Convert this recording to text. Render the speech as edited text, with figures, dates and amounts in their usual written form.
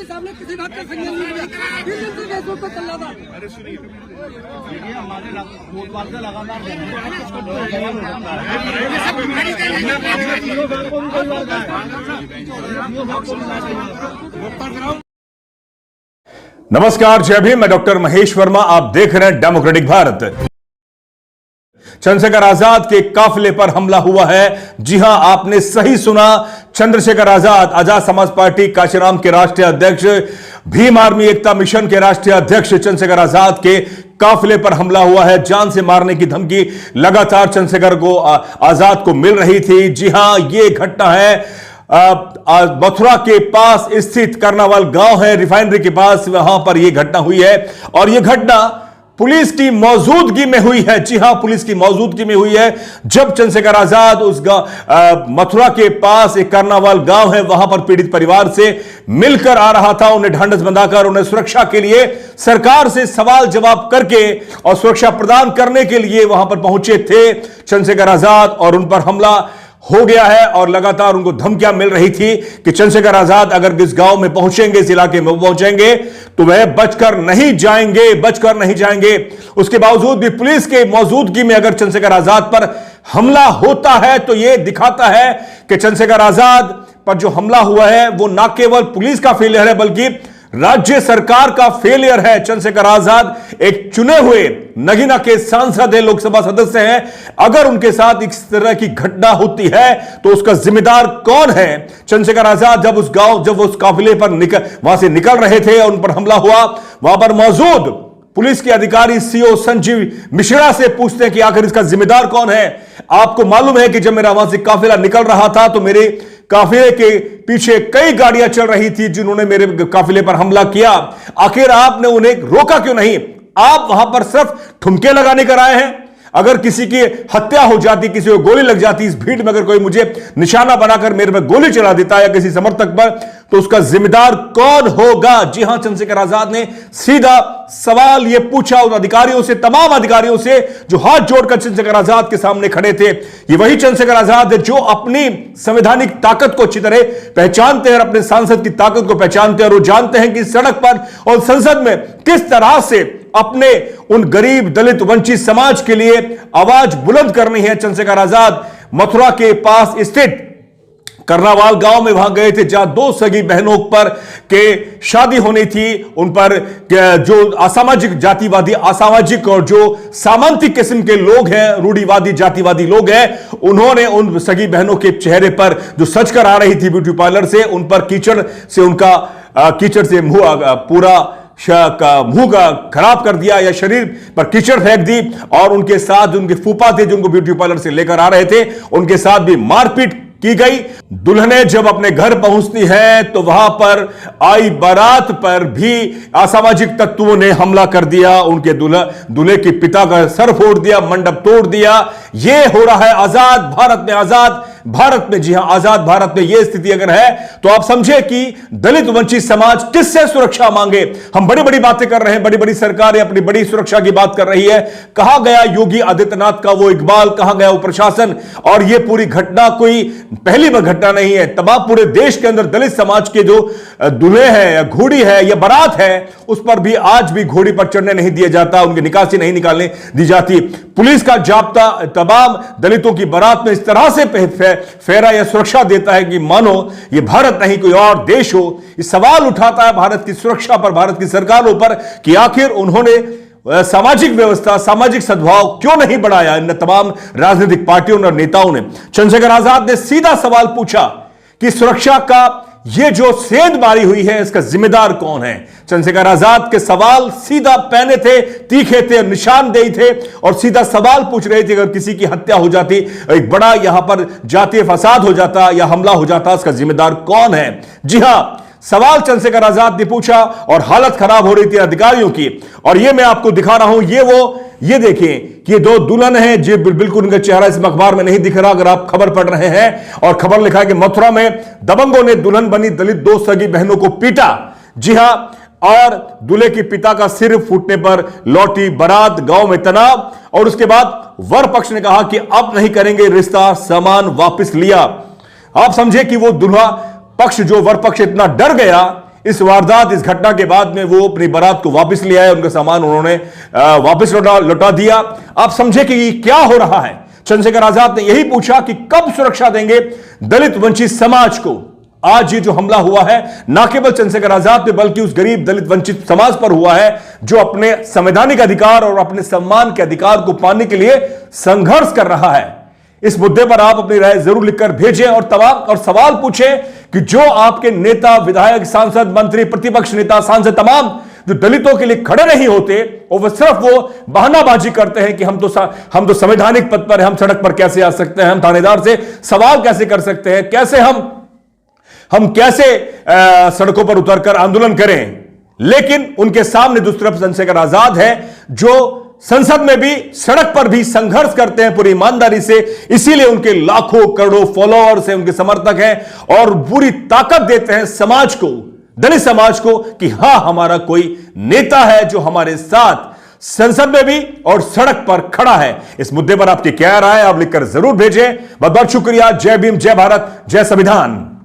सामने किसी बात का संज्ञान नहीं लिया। पर चल रहा था। अरे सुनिए, हमारे भोपाल का लगातार नमस्कार, जय भीम। मैं डॉक्टर महेश वर्मा, आप देख रहे हैं डेमोक्रेटिक भारत। चंद्रशेखर आजाद के काफिले पर हमला हुआ है। जी हां, आपने सही सुना। चंद्रशेखर आजाद, आजाद समाज पार्टी काशीराम के राष्ट्रीय अध्यक्ष, भीम आर्मी एकता मिशन के राष्ट्रीय अध्यक्ष चंद्रशेखर आजाद के काफिले पर हमला हुआ है। जान से मारने की धमकी लगातार चंद्रशेखर को आजाद को मिल रही थी। जी हां, यह घटना है मथुरा के पास स्थित कर्नावाल गांव है, रिफाइनरी के पास, वहां पर यह घटना हुई है और यह घटना पुलिस की मौजूदगी में हुई है। जी हां, पुलिस की मौजूदगी में हुई है। जब चंद्रशेखर आजाद उस मथुरा के पास एक कर्नावाल गांव है, वहां पर पीड़ित परिवार से मिलकर आ रहा था, उन्हें ढांढस बंधाकर उन्हें सुरक्षा के लिए सरकार से सवाल जवाब करके और सुरक्षा प्रदान करने के लिए वहां पर पहुंचे थे चंद्रशेखर आजाद, और उन पर हमला हो गया है और लगातार उनको धमकियां मिल रही थी कि चंद्रशेखर आजाद अगर इस गांव में पहुंचेंगे, इस इलाके में पहुंचेंगे तो वह बचकर नहीं जाएंगे। उसके बावजूद भी पुलिस के मौजूदगी में अगर चंद्रशेखर आजाद पर हमला होता है तो यह दिखाता है कि चंद्रशेखर आजाद पर जो हमला हुआ है वो ना केवल पुलिस का फेलियर है बल्कि राज्य सरकार का फेलियर है। चंद्रशेखर आजाद एक चुने हुए नगीना के सांसद है, लोकसभा सदस्य हैं। अगर उनके साथ इस तरह की घटना होती है तो उसका जिम्मेदार कौन है? चंद्रशेखर आजाद जब उस काफिले पर वहां से निकल रहे थे और उन पर हमला हुआ, वहां पर मौजूद पुलिस के अधिकारी सीओ संजीव मिश्रा से पूछते हैं कि आखिर इसका जिम्मेदार कौन है। आपको मालूम है कि जब मेरा वहां से काफिला निकल रहा था तो मेरे काफिले के पीछे कई गाड़ियां चल रही थी जिन्होंने मेरे काफिले पर हमला किया। आखिर आपने उन्हें रोका क्यों नहीं? आप वहां पर सिर्फ ठुमके लगाने कर आए हैं। अगर किसी की हत्या हो जाती, किसी को गोली लग जाती, इस भीड़ में अगर कोई मुझे निशाना बनाकर मेरे पर गोली चला देता या किसी समर्थक पर, तो उसका जिम्मेदार कौन होगा? जी हां, चंद्रशेखर आजाद ने सीधा सवाल यह पूछा उन अधिकारियों से, तमाम अधिकारियों से जो हाथ जोड़कर चंद्रशेखर आजाद के सामने खड़े थे। ये वही चंद्रशेखर आजाद है जो अपनी संवैधानिक ताकत को अच्छी तरह पहचानते हैं और अपने सांसद की ताकत को पहचानते हैं और वो जानते हैं कि सड़क पर और संसद में किस तरह से अपने उन गरीब, दलित, वंचित समाज के लिए आवाज बुलंद करनी है। चंद्रशेखर आजाद मथुरा के पास स्थित कर्नावाल गांव में वहां गए थे जहां दो सगी बहनों पर के शादी होनी थी। उन पर जो असामाजिक जातिवादी, असामाजिक और जो सामंतिक किस्म के लोग हैं, रूढ़िवादी जातिवादी लोग हैं, उन्होंने उन सगी बहनों के चेहरे पर जो सच कर आ रही थी ब्यूटी पार्लर से, उन पर कीचड़ से पूरा मुंह का खराब कर दिया या शरीर पर कीचड़ फेंक दी और उनके साथ उनके फूफा थे जो उनको ब्यूटी पार्लर से लेकर आ रहे थे, उनके साथ भी मारपीट की गई। दुल्हने जब अपने घर पहुंचती है तो वहां पर आई बारात पर भी असामाजिक तत्वों ने हमला कर दिया, उनके दूल्हे के पिता का सर फोड़ दिया, मंडप तोड़ दिया। यह हो रहा है आजाद भारत में। आजाद भारत में, जी हां, आजाद भारत में यह स्थिति अगर है तो आप समझे कि दलित वंचित समाज किससे सुरक्षा मांगे। हम बड़ी बड़ी बातें कर रहे हैं, बड़ी बड़ी सरकारें अपनी बड़ी सुरक्षा की बात कर रही है। कहां गया योगी आदित्यनाथ का वो इकबाल, कहां गया वो प्रशासन? और यह पूरी घटना कोई पहली बार घटना नहीं है। तमाम पूरे देश के अंदर दलित समाज के जो दूल्हे हैं या घोड़ी है या बारात है, उस पर भी आज भी घोड़ी पर चढ़ने नहीं दिया जाता, उनकी निकासी नहीं निकालने दी जाती। पुलिस का जाब्ता तमाम दलितों की बारात में इस तरह से फेरा या सुरक्षा देता है कि मानो यह भारत नहीं कोई और देश हो। इस सवाल उठाता है भारत की सुरक्षा पर, भारत की सरकारों पर कि आखिर उन्होंने सामाजिक व्यवस्था, सामाजिक सद्भाव क्यों नहीं बढ़ाया इन तमाम राजनीतिक पार्टियों और नेताओं ने। चंद्रशेखर आजाद ने सीधा सवाल पूछा कि सुरक्षा का ये जो सेंधमारी हुई है इसका जिम्मेदार कौन है? चंद्रशेखर आजाद के सवाल सीधा पैने थे, तीखे थे, निशानदेही थे और सीधा सवाल पूछ रहे थे। अगर किसी की हत्या हो जाती, एक बड़ा यहां पर जातीय फसाद हो जाता या हमला हो जाता, इसका जिम्मेदार कौन है? जी हां, सवाल चंद्रशेखर आजाद ने पूछा और हालत खराब हो रही थी अधिकारियों की। और ये मैं आपको दिखा रहा हूं, ये देखिए कि ये दो दुल्हन हैं, जो बिल्कुल उनका चेहरा इस अखबार में नहीं दिख रहा। अगर आप खबर पढ़ रहे हैं और खबर लिखा है कि मथुरा में दबंगों ने दुल्हन बनी दलित दो सगी बहनों को पीटा। जी हां, और दूल्हे के पिता का सिर फूटने पर लौटी बारात, गांव में तनाव। और उसके बाद वर पक्ष ने कहा कि अब नहीं करेंगे रिश्ता, सामान वापस लिया। आप समझे कि वो दूल्हा पक्ष, जो वर पक्ष इतना डर गया इस वारदात, इस घटना के बाद में, वो अपनी बारात को वापस ले आए, उनका सामान उन्होंने वापस लौटा दिया। आप समझे कि ये क्या हो रहा है। चंद्रशेखर आजाद ने यही पूछा कि कब सुरक्षा देंगे दलित वंचित समाज को। आज ये जो हमला हुआ है ना केवल चंद्रशेखर आजाद पे बल्कि उस गरीब दलित वंचित समाज पर हुआ है जो अपने संवैधानिक अधिकार और अपने सम्मान के अधिकार को पाने के लिए संघर्ष कर रहा है। इस मुद्दे पर आप अपनी राय जरूर लिखकर भेजें और सवाल पूछें कि जो आपके नेता, विधायक, सांसद, मंत्री, प्रतिपक्ष नेता, सांसद तमाम जो दलितों के लिए खड़े नहीं होते और वो सिर्फ वो बहानाबाजी करते हैं कि हम तो संवैधानिक पद पर हैं, हम सड़क पर कैसे आ सकते हैं, हम थानेदार से सवाल कैसे कर सकते हैं, कैसे हम कैसे सड़कों पर उतरकर आंदोलन करें। लेकिन उनके सामने दूसरी तरफ चंद्रशेखर आजाद है जो संसद में भी, सड़क पर भी संघर्ष करते हैं पूरी ईमानदारी से। इसीलिए उनके लाखों करोड़ों फॉलोअर्स हैं, उनके समर्थक हैं और पूरी ताकत देते हैं समाज को, दलित समाज को, कि हां हमारा कोई नेता है जो हमारे साथ संसद में भी और सड़क पर खड़ा है। इस मुद्दे पर आपकी क्या राय है, आप लिखकर जरूर भेजें। बहुत बहुत शुक्रिया। जय भीम, जय भारत, जय संविधान।